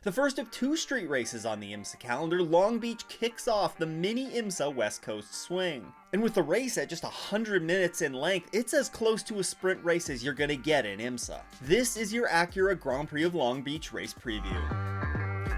The first of two street races on the Imsa calendar, Long Beach kicks off the mini Imsa West Coast Swing. And with the race at just 100 minutes in length, it's as close to a sprint race as you're gonna get in Imsa. This is your Acura Grand Prix of Long Beach race preview.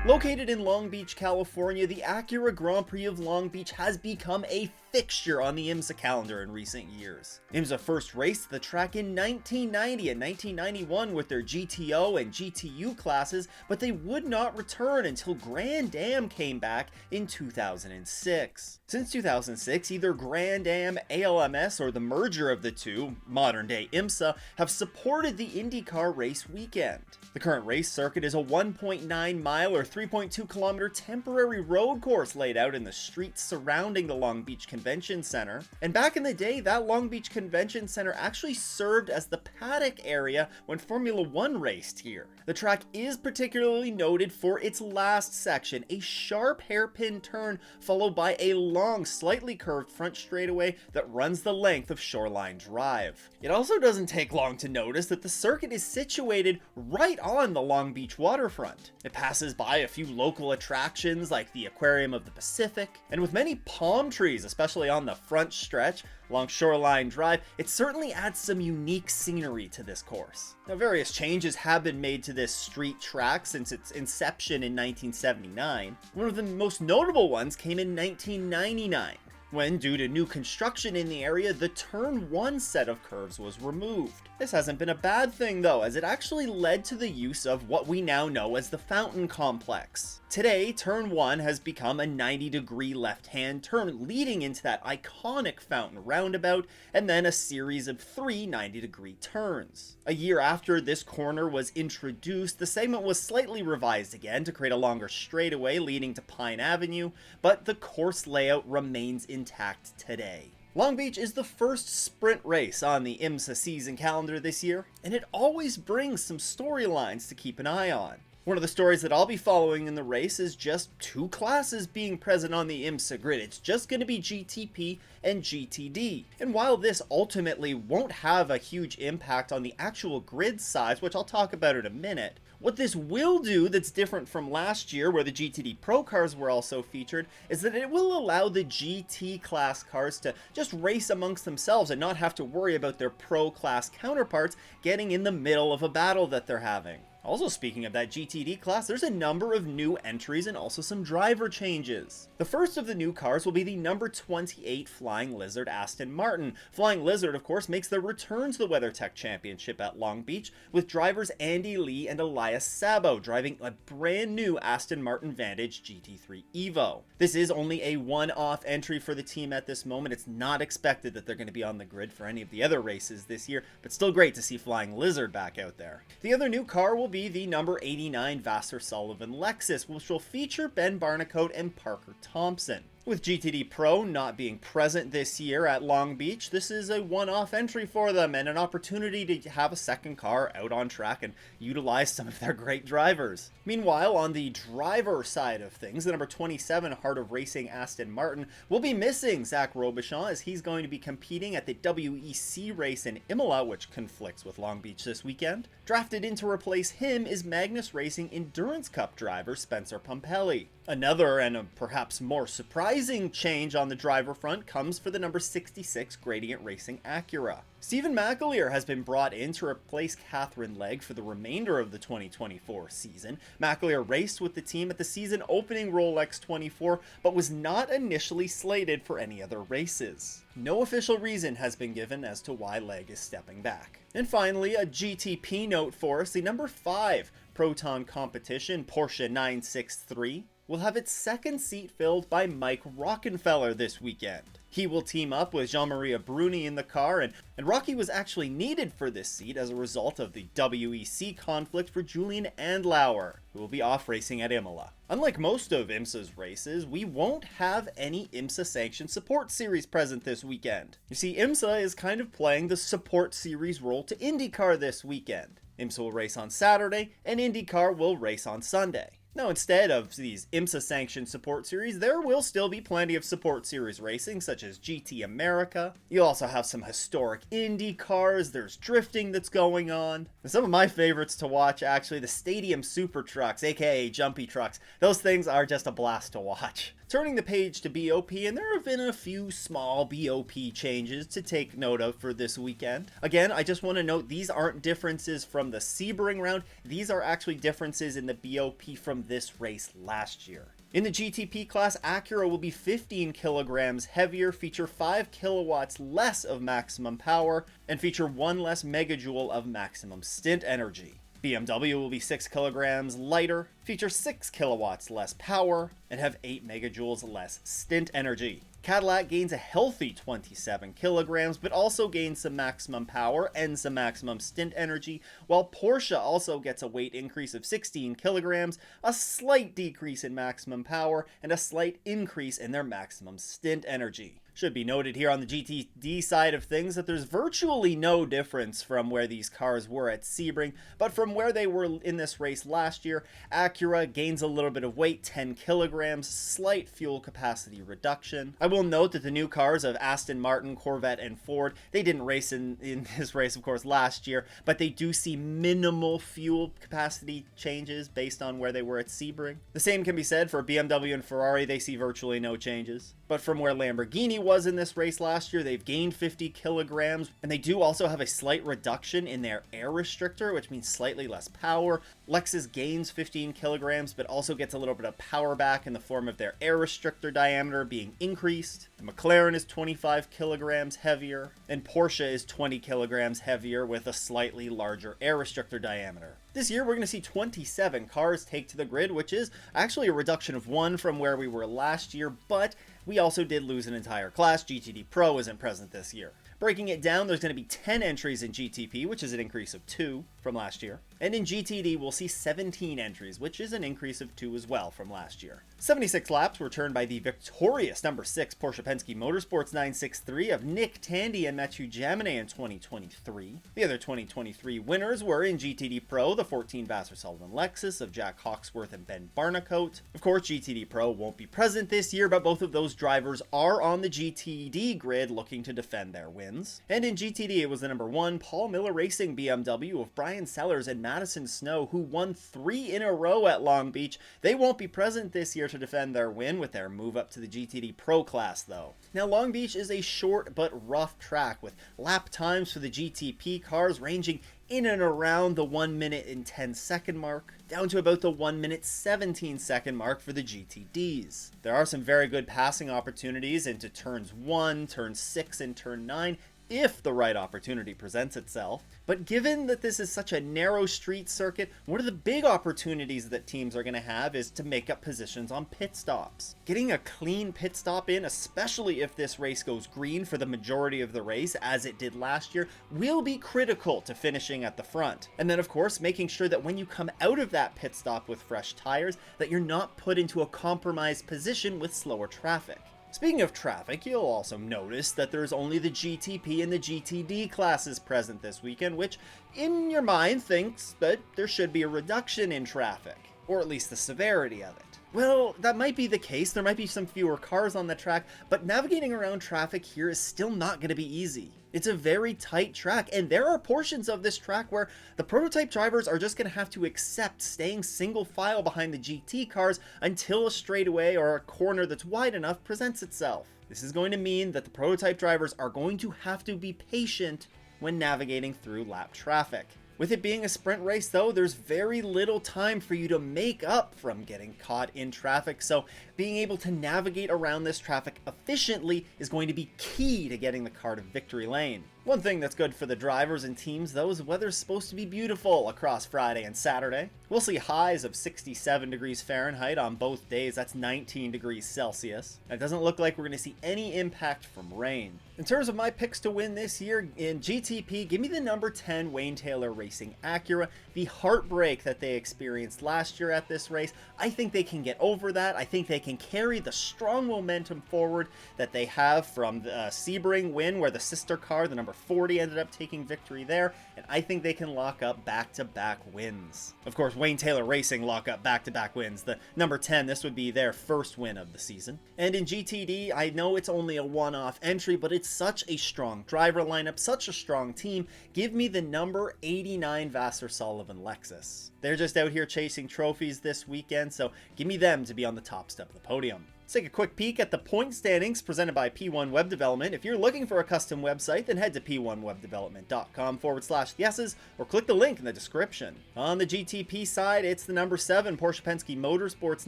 Located in Long Beach, California, the Acura Grand Prix of Long Beach has become a fixture on the Imsa calendar in recent years. Imsa first raced the track in 1990 and 1991 with their GTO and GTU classes, but they would not return until Grand Am came back in 2006. Since 2006, either Grand Am, ALMS, or the merger of the two, modern-day Imsa, have supported the IndyCar race weekend. The current race circuit is a 1.9 mile or 3.2 kilometer temporary road course laid out in the streets surrounding the Long Beach Convention Center. And back in the day, that Long Beach Convention Center actually served as the paddock area when Formula One raced here. The track is particularly noted for its last section, a sharp hairpin turn followed by a long, slightly curved front straightaway that runs the length of Shoreline Drive. It also doesn't take long to notice that the circuit is situated right on the Long Beach waterfront. It passes by a few local attractions like the Aquarium of the Pacific, and with many palm trees, especially on the front stretch along Shoreline Drive, it certainly adds some unique scenery to this course. Now, various changes have been made to this street track since its inception in 1979. One of the most notable ones came in 1999. When, due to new construction in the area, the Turn 1 set of curves was removed. This hasn't been a bad thing though, as it actually led to the use of what we now know as the Fountain Complex. Today, Turn 1 has become a 90-degree left-hand turn leading into that iconic Fountain roundabout, and then a series of 3 90-degree turns. A year after this corner was introduced, the segment was slightly revised again to create a longer straightaway leading to Pine Avenue, but the course layout remains intact today. Long Beach is the first sprint race on the Imsa season calendar this year, and it always brings some storylines to keep an eye on. One of the stories that I'll be following in the race is just two classes being present on the Imsa grid. It's just going to be GTP and GTD. And while this ultimately won't have a huge impact on the actual grid size, which I'll talk about in a minute, what this will do that's different from last year, where the GTD Pro cars were also featured, is that it will allow the GT class cars to just race amongst themselves and not have to worry about their Pro class counterparts getting in the middle of a battle that they're having. Also, speaking of that GTD class, there's a number of new entries and also some driver changes. The first of the new cars will be the number 28 Flying Lizard Aston Martin. Flying Lizard, of course, makes their return to the WeatherTech Championship at Long Beach, with drivers Andy Lee and Elias Sabo driving a brand new Aston Martin Vantage GT3 Evo. This is only a one-off entry for the team at this moment. It's not expected that they're going to be on the grid for any of the other races this year, but still great to see Flying Lizard back out there. The other new car will be the number 89 Vassar Sullivan Lexus, which will feature Ben Barnicoat and Parker Thompson. With GTD Pro not being present this year at Long Beach, this is a one-off entry for them and an opportunity to have a second car out on track and utilize some of their great drivers. Meanwhile, on the driver side of things, the number 27 Heart of Racing Aston Martin will be missing Zach Robichon, as he's going to be competing at the WEC race in Imola, which conflicts with Long Beach this weekend. Drafted in to replace him is Magnus Racing Endurance Cup driver Spencer Pumpelly. Another and perhaps more surprising change on the driver front comes for the number 66 Gradient Racing Acura. Stephen McAleer has been brought in to replace Catherine Legg for the remainder of the 2024 season. McAleer raced with the team at the season opening Rolex 24, but was not initially slated for any other races. No official reason has been given as to why Legg is stepping back. And finally, a GTP note for us, the number 5 Proton Competition Porsche 963 will have its second seat filled by Mike Rockenfeller this weekend. He will team up with Jean-Marie Bruni in the car, and Rocky was actually needed for this seat as a result of the WEC conflict for Julian Andlauer, who will be off racing at Imola. Unlike most of IMSA's races, we won't have any IMSA sanctioned support series present this weekend. You see, IMSA is kind of playing the support series role to IndyCar this weekend. IMSA will race on Saturday, and IndyCar will race on Sunday. Now, instead of these IMSA-sanctioned support series, there will still be plenty of support series racing, such as GT America. You'll also have some historic Indy cars, there's drifting that's going on. And some of my favorites to watch, actually, the Stadium Super Trucks, aka Jumpy Trucks. Those things are just a blast to watch. Turning the page to BOP, and there have been a few small BOP changes to take note of for this weekend. Again, I just want to note these aren't differences from the Sebring round, these are actually differences in the BOP from this race last year. In the GTP class, Acura will be 15 kilograms heavier, feature 5 kilowatts less of maximum power, and feature 1 less megajoule of maximum stint energy. BMW will be 6 kilograms lighter, feature 6 kilowatts less power, and have 8 megajoules less stint energy. Cadillac gains a healthy 27 kilograms, but also gains some maximum power and some maximum stint energy, while Porsche also gets a weight increase of 16 kilograms, a slight decrease in maximum power, and a slight increase in their maximum stint energy. Should be noted here on the GTD side of things that there's virtually no difference from where these cars were at Sebring, but from where they were in this race last year, Acura gains a little bit of weight, 10 kilograms, slight fuel capacity reduction. I will note that the new cars of Aston Martin, Corvette, and Ford, they didn't race in this race, of course, last year, but they do see minimal fuel capacity changes based on where they were at Sebring. The same can be said for BMW and Ferrari, they see virtually no changes. But from where Lamborghini was in this race last year, they've gained 50 kilograms, and they do also have a slight reduction in their air restrictor, which means slightly less power. Lexus gains 15 kilograms, but also gets a little bit of power back in the form of their air restrictor diameter being increased. The McLaren is 25 kilograms heavier, and Porsche is 20 kilograms heavier with a slightly larger air restrictor diameter. This year, we're going to see 27 cars take to the grid, which is actually a reduction of 1 from where we were last year, but we also did lose an entire class. GTD Pro isn't present this year. Breaking it down, there's going to be 10 entries in GTP, which is an increase of 2 from last year. And in GTD, we'll see 17 entries, which is an increase of 2 as well from last year. 76 laps were turned by the victorious number 6 Porsche Penske Motorsports 963 of Nick Tandy and Mathieu Jaminet in 2023. The other 2023 winners were in GTD Pro, the 14 Vassar Sullivan Lexus of Jack Hawksworth and Ben Barnicoat. Of course, GTD Pro won't be present this year, but both of those drivers are on the GTD grid looking to defend their wins. And in GTD, it was the number 1 Paul Miller Racing BMW of Brian Sellers and Madison Snow, who won 3 in a row at Long Beach. They won't be present this year to defend their win with their move up to the GTD Pro class, though. Now, Long Beach is a short but rough track with lap times for the GTP cars ranging in and around the 1 minute and 10 second mark, down to about the 1 minute 17 second mark for the GTDs. There are some very good passing opportunities into turns 1, turn 6, and turn 9, if the right opportunity presents itself. But given that this is such a narrow street circuit, one of the big opportunities that teams are going to have is to make up positions on pit stops. Getting a clean pit stop in, especially if this race goes green for the majority of the race, as it did last year, will be critical to finishing at the front. And then, of course, making sure that when you come out of that pit stop with fresh tires, that you're not put into a compromised position with slower traffic. Speaking of traffic, you'll also notice that there's only the GTP and the GTD classes present this weekend, which, in your mind, thinks that there should be a reduction in traffic, or at least the severity of it. Well, that might be the case. There might be some fewer cars on the track, but navigating around traffic here is still not going to be easy. It's a very tight track, and there are portions of this track where the prototype drivers are just going to have to accept staying single file behind the GT cars until a straightaway or a corner that's wide enough presents itself. This is going to mean that the prototype drivers are going to have to be patient when navigating through lap traffic. With it being a sprint race, though, there's very little time for you to make up from getting caught in traffic, so being able to navigate around this traffic efficiently is going to be key to getting the car to victory lane. One thing that's good for the drivers and teams, though, is weather's supposed to be beautiful across Friday and Saturday. We'll see highs of 67 degrees Fahrenheit on both days. That's 19 degrees Celsius. It doesn't look like we're going to see any impact from rain. In terms of my picks to win this year, in GTP, give me the number 10 Wayne Taylor Racing Acura. The heartbreak that they experienced last year at this race, I think they can get over that. I think they can carry the strong momentum forward that they have from the Sebring win, where the sister car, the number number 40 ended up taking victory there, and I think they can lock up back-to-back wins. Of course, Wayne Taylor Racing lock up back-to-back wins. The number 10, this would be their first win of the season. And in GTD, I know it's only a one-off entry, but it's such a strong driver lineup, such a strong team. Give me the number 89 Vassar Sullivan Lexus. They're just out here chasing trophies this weekend, so give me them to be on the top step of the podium. Let's take a quick peek at the point standings presented by P1 Web Development. If you're looking for a custom website, then head to p1webdevelopment.com/yeses or click the link in the description. On the GTP side, it's the number 7 Porsche Penske Motorsports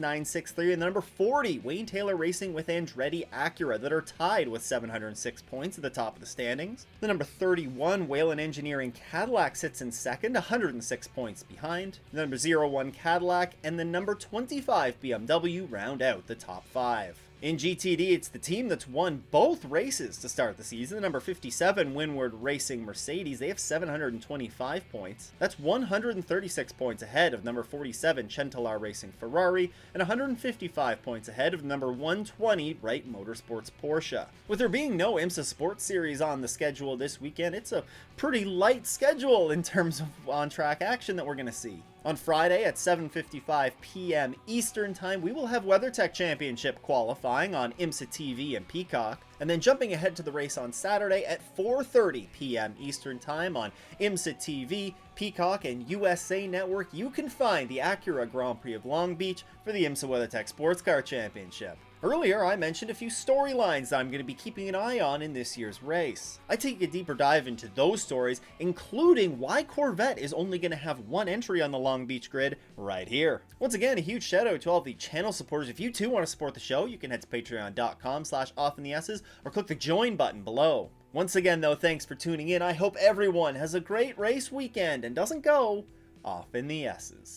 963 and the number 40 Wayne Taylor Racing with Andretti Acura that are tied with 706 points at the top of the standings. The number 31 Whalen Engineering Cadillac sits in second, 106 points behind. The number 01 Cadillac and the number 25 BMW round out the top 5. In GTD, it's the team that's won both races to start the season. The number 57 Windward Racing Mercedes, they have 725 points. That's 136 points ahead of number 47 Centelar Racing Ferrari and 155 points ahead of number 120 Wright Motorsports Porsche. With there being no Imsa Sports Series on the schedule this weekend, it's a pretty light schedule in terms of on-track action that we're going to see. On Friday at 7:55 p.m. Eastern Time, we will have WeatherTech Championship qualifying on Imsa TV and Peacock. And then jumping ahead to the race on Saturday at 4:30 p.m. Eastern Time on Imsa TV, Peacock, and USA Network, you can find the Acura Grand Prix of Long Beach for the Imsa WeatherTech Sports Car Championship. Earlier, I mentioned a few storylines that I'm going to be keeping an eye on in this year's race. I take a deeper dive into those stories, including why Corvette is only going to have one entry on the Long Beach grid right here. Once again, a huge shout out to all of the channel supporters. If you too want to support the show, you can head to patreon.com/offintheS's or click the join button below. Once again, though, thanks for tuning in. I hope everyone has a great race weekend and doesn't go off in the S's.